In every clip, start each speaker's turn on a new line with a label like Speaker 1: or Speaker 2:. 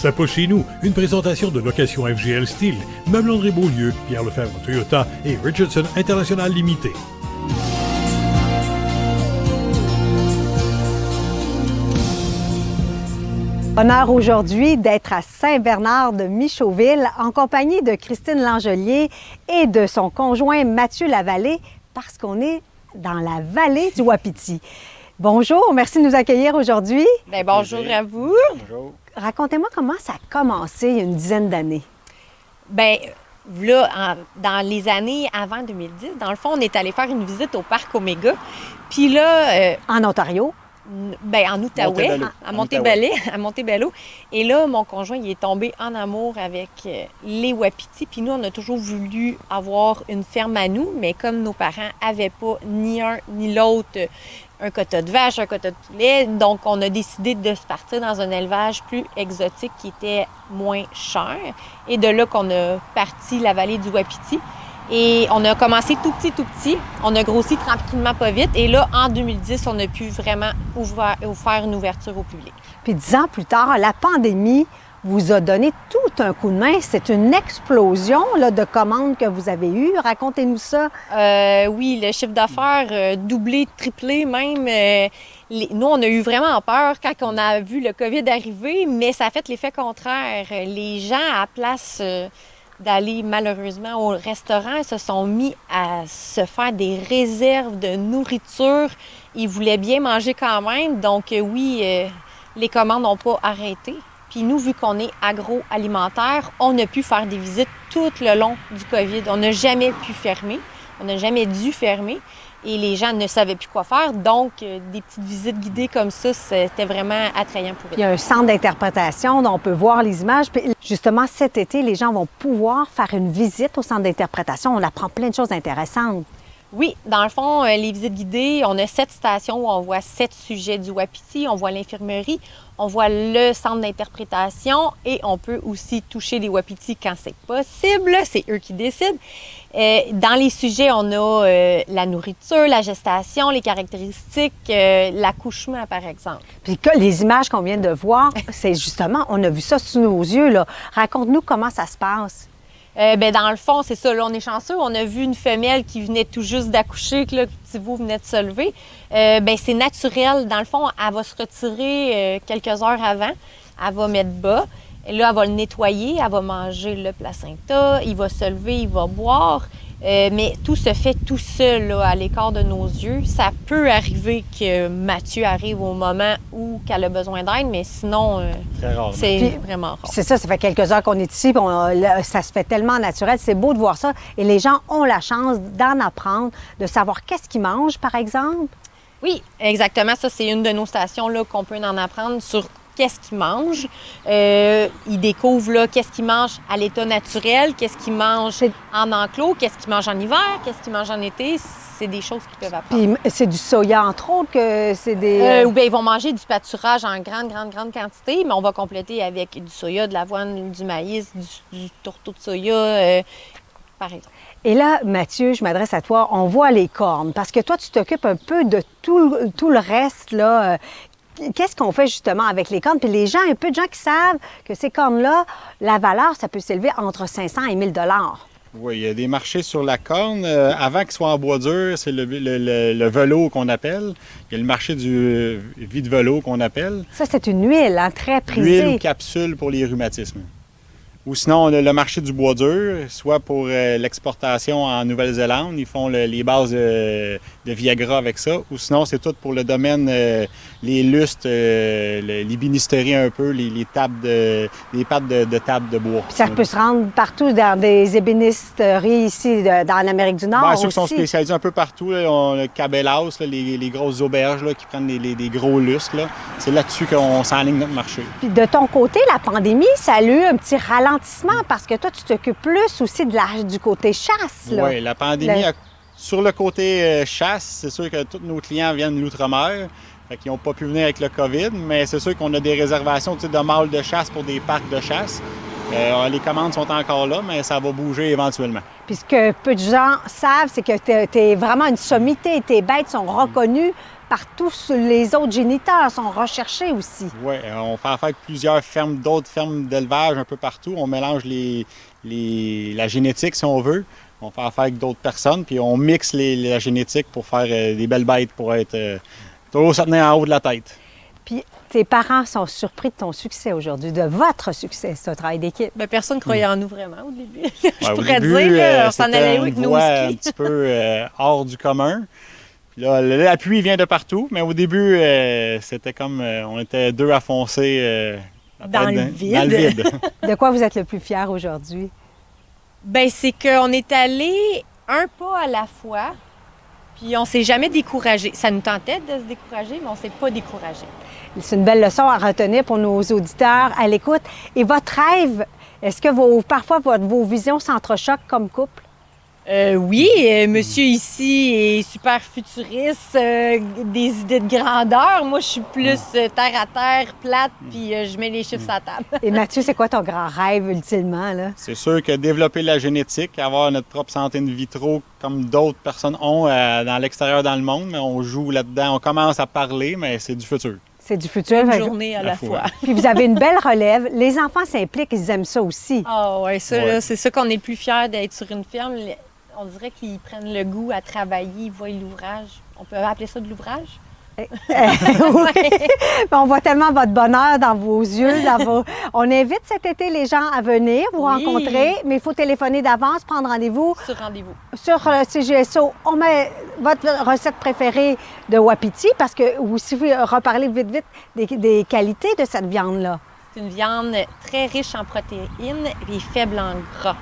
Speaker 1: Ça pousse chez nous, une présentation de location FGL Style, Meubles André Beaulieu, Pierre Lefebvre Toyota et Richardson International Limité.
Speaker 2: Honneur aujourd'hui d'être à Saint-Bernard de Michauville en compagnie de Christine Langelier et de son conjoint Mathieu Lavallée parce qu'on est dans la vallée du Wapiti. Bonjour, merci de nous accueillir aujourd'hui.
Speaker 3: Bien, bonjour à vous.
Speaker 4: Bonjour.
Speaker 2: Racontez-moi comment ça a commencé il y a une dizaine d'années.
Speaker 3: Bien, là, dans les années avant 2010, dans le fond, on est allé faire une visite au parc Omega. Puis là...
Speaker 2: En Ontario?
Speaker 3: Bien, en Outaouais, à Montebello. Et là, mon conjoint, il est tombé en amour avec les Wapitis. Puis nous, on a toujours voulu avoir une ferme à nous, mais comme nos parents n'avaient pas ni un ni l'autre, un quota de vache, un quota de poulet, donc on a décidé de se partir dans un élevage plus exotique qui était moins cher. Et de là qu'on a parti la vallée du Wapiti. Et on a commencé tout petit. On a grossi tranquillement, pas vite. Et là, en 2010, on a pu vraiment faire une ouverture au public.
Speaker 2: Puis 10 ans plus tard, la pandémie vous a donné tout un coup de main. C'est une explosion là, de commandes que vous avez eues. Racontez-nous ça.
Speaker 3: Oui, le chiffre d'affaires doublé, triplé même. Nous, on a eu vraiment peur quand on a vu le COVID arriver, mais ça a fait l'effet contraire. Les gens, à la place... d'aller malheureusement au restaurant, ils se sont mis à se faire des réserves de nourriture. Ils voulaient bien manger quand même. Donc oui, les commandes n'ont pas arrêté. Puis nous, vu qu'on est agroalimentaire, on a pu faire des visites tout le long du COVID. On n'a jamais pu fermer. On n'a jamais dû fermer. Et les gens ne savaient plus quoi faire. Donc, des petites visites guidées comme ça, c'était vraiment attrayant pour eux.
Speaker 2: Il y a un centre d'interprétation dont on peut voir les images. Puis justement, cet été, les gens vont pouvoir faire une visite au centre d'interprétation. On apprend plein de choses intéressantes.
Speaker 3: Oui, dans le fond, les visites guidées, on a 7 stations où on voit 7 sujets du Wapiti. On voit l'infirmerie, on voit le centre d'interprétation et on peut aussi toucher les Wapitis quand c'est possible. C'est eux qui décident. Dans les sujets, on a la nourriture, la gestation, les caractéristiques, l'accouchement, par exemple.
Speaker 2: Puis que les images qu'on vient de voir, c'est justement, on a vu ça sous nos yeux, là. Raconte-nous comment ça se passe.
Speaker 3: Bien, dans le fond, c'est ça. Là, on est chanceux. On a vu une femelle qui venait tout juste d'accoucher, que là, le petit bout venait de se lever. Bien, c'est naturel. Dans le fond, elle va se retirer quelques heures avant. Elle va mettre bas. Et là, elle va le nettoyer. Elle va manger le placenta. Il va se lever, il va boire. Mais tout se fait tout seul, là, à l'écart de nos yeux. Ça peut arriver que Mathieu arrive au moment où elle a besoin d'aide, mais sinon, c'est vraiment rare.
Speaker 2: C'est ça fait quelques heures qu'on est ici, puis ça se fait tellement naturel. C'est beau de voir ça. Et les gens ont la chance d'en apprendre, de savoir qu'est-ce qu'ils mangent, par exemple.
Speaker 3: Oui, exactement. Ça, c'est une de nos stations là, qu'on peut en apprendre sur qu'est-ce qu'ils mangent. Ils découvrent là, qu'est-ce qu'ils mangent à l'état naturel, qu'est-ce qu'ils mangent en enclos, qu'est-ce qu'ils mangent en hiver, qu'est-ce qu'ils mangent en été. C'est des choses qu'ils peuvent apprendre.
Speaker 2: Puis c'est du soya, entre autres, que c'est des...
Speaker 3: Ou bien ils vont manger du pâturage en grande quantité, mais on va compléter avec du soya, de l'avoine, du maïs, du tourteau de soya, par exemple.
Speaker 2: Et là, Mathieu, je m'adresse à toi, on voit les cornes, parce que toi, tu t'occupes un peu de tout le reste, là. Qu'est-ce qu'on fait justement avec les cornes? Puis les gens, un peu de gens qui savent que ces cornes-là, la valeur, ça peut s'élever entre 500 et 1000 $.
Speaker 4: Oui, il y a des marchés sur la corne. Avant qu'il soit en bois dur, c'est le velours qu'on appelle. Il y a le marché du vide-velours qu'on appelle.
Speaker 2: Ça, c'est une huile, hein, très prisée.
Speaker 4: Huile ou capsule pour les rhumatismes. Ou sinon, on a le marché du bois dur, soit pour l'exportation en Nouvelle-Zélande. Ils font les bases de Viagra avec ça. Ou sinon, c'est tout pour le domaine, les lustres, l'ébénisterie un peu, les pattes de table de bois.
Speaker 2: Puis ça peut se rendre partout dans des ébénisteries ici, dans l'Amérique du Nord
Speaker 4: ceux
Speaker 2: aussi.
Speaker 4: qui sont spécialisés un peu partout, là, on a le Cabela's, là, les grosses auberges là, qui prennent des gros lustres. Là. C'est là-dessus qu'on s'enligne notre marché.
Speaker 2: Puis de ton côté, la pandémie, ça a eu un petit ralentissement parce que toi, tu t'occupes plus aussi du côté chasse.
Speaker 4: Oui, la pandémie, sur le côté chasse, c'est sûr que tous nos clients viennent de l'outre-mer. Fait qu'ils n'ont pas pu venir avec le COVID, mais c'est sûr qu'on a des réservations de mâles de chasse pour des parcs de chasse. Les commandes sont encore là, mais ça va bouger éventuellement.
Speaker 2: Puis ce que peu de gens savent, c'est que tu es vraiment une sommité. Tes bêtes sont reconnues partout. Les autres géniteurs sont recherchés aussi.
Speaker 4: Oui, on fait affaire avec plusieurs fermes, d'autres fermes d'élevage un peu partout. On mélange la génétique, si on veut. On fait affaire avec d'autres personnes, puis on mixe la génétique pour faire des belles bêtes, pour être toujours se tenir en haut de la tête.
Speaker 2: Puis tes parents sont surpris de ton succès aujourd'hui, de votre succès, ce travail d'équipe.
Speaker 3: Bien, personne ne croyait en nous vraiment au début. Je
Speaker 4: Ouais,
Speaker 3: pourrais
Speaker 4: au début,
Speaker 3: dire, on s'en
Speaker 4: c'était
Speaker 3: allait
Speaker 4: une
Speaker 3: avec nos
Speaker 4: voie un
Speaker 3: skis.
Speaker 4: petit peu hors du commun. Puis là, l'appui vient de partout, mais au début, c'était comme on était deux à foncer
Speaker 3: Dans le vide.
Speaker 2: De quoi vous êtes le plus fier aujourd'hui?
Speaker 3: Bien, c'est qu'on est allé un pas à la fois, puis on s'est jamais découragé. Ça nous tentait de se décourager, mais on s'est pas découragé.
Speaker 2: C'est une belle leçon à retenir pour nos auditeurs à l'écoute. Et votre rêve, est-ce que parfois vos visions s'entrechoquent comme couple?
Speaker 3: Oui, monsieur ici est super futuriste, des idées de grandeur. Moi, je suis plus terre à terre, plate, puis je mets les chiffres sur la table.
Speaker 2: Et Mathieu, c'est quoi ton grand rêve ultimement, là?
Speaker 4: C'est sûr que développer la génétique, avoir notre propre santé in vitro comme d'autres personnes ont dans l'extérieur dans le monde, mais on joue là-dedans, on commence à parler, mais c'est du futur.
Speaker 2: C'est du futur.
Speaker 3: Une journée à la fois.
Speaker 2: Puis vous avez une belle relève. Les enfants s'impliquent, ils aiment ça aussi.
Speaker 3: Ah oui, ça,
Speaker 4: Ouais.
Speaker 3: là, c'est ça qu'on est le plus fiers d'être sur une ferme. On dirait qu'ils prennent le goût à travailler, ils voient l'ouvrage. On peut appeler ça de l'ouvrage?
Speaker 2: Oui. On voit tellement votre bonheur dans vos yeux. On invite cet été les gens à venir vous
Speaker 3: Oui.
Speaker 2: rencontrer, mais il faut téléphoner d'avance, prendre rendez-vous.
Speaker 3: Sur rendez-vous.
Speaker 2: Sur CGSO, on met votre recette préférée de wapiti parce que vous aussi reparler vite des qualités de cette viande-là.
Speaker 3: C'est une viande très riche en protéines et faible en gras.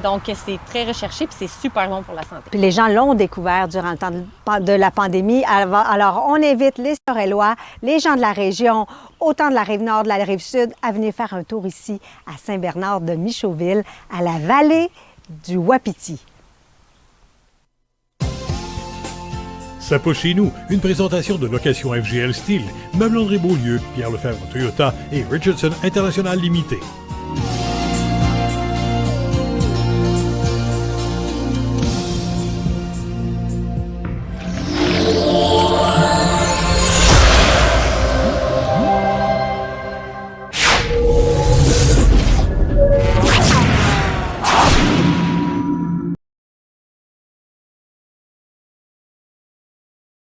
Speaker 3: Donc, c'est très recherché puis c'est super bon pour la santé.
Speaker 2: Puis les gens l'ont découvert durant le temps de la pandémie. Alors, on invite les Sorellois, les gens de la région, autant de la Rive-Nord, de la Rive-Sud, à venir faire un tour ici à Saint-Bernard de Michauville, à la vallée du Wapiti.
Speaker 1: Ça pousse chez nous, une présentation de location FGL Style, Meubles André Beaulieu, Pierre Lefebvre Toyota et Richardson International Limité.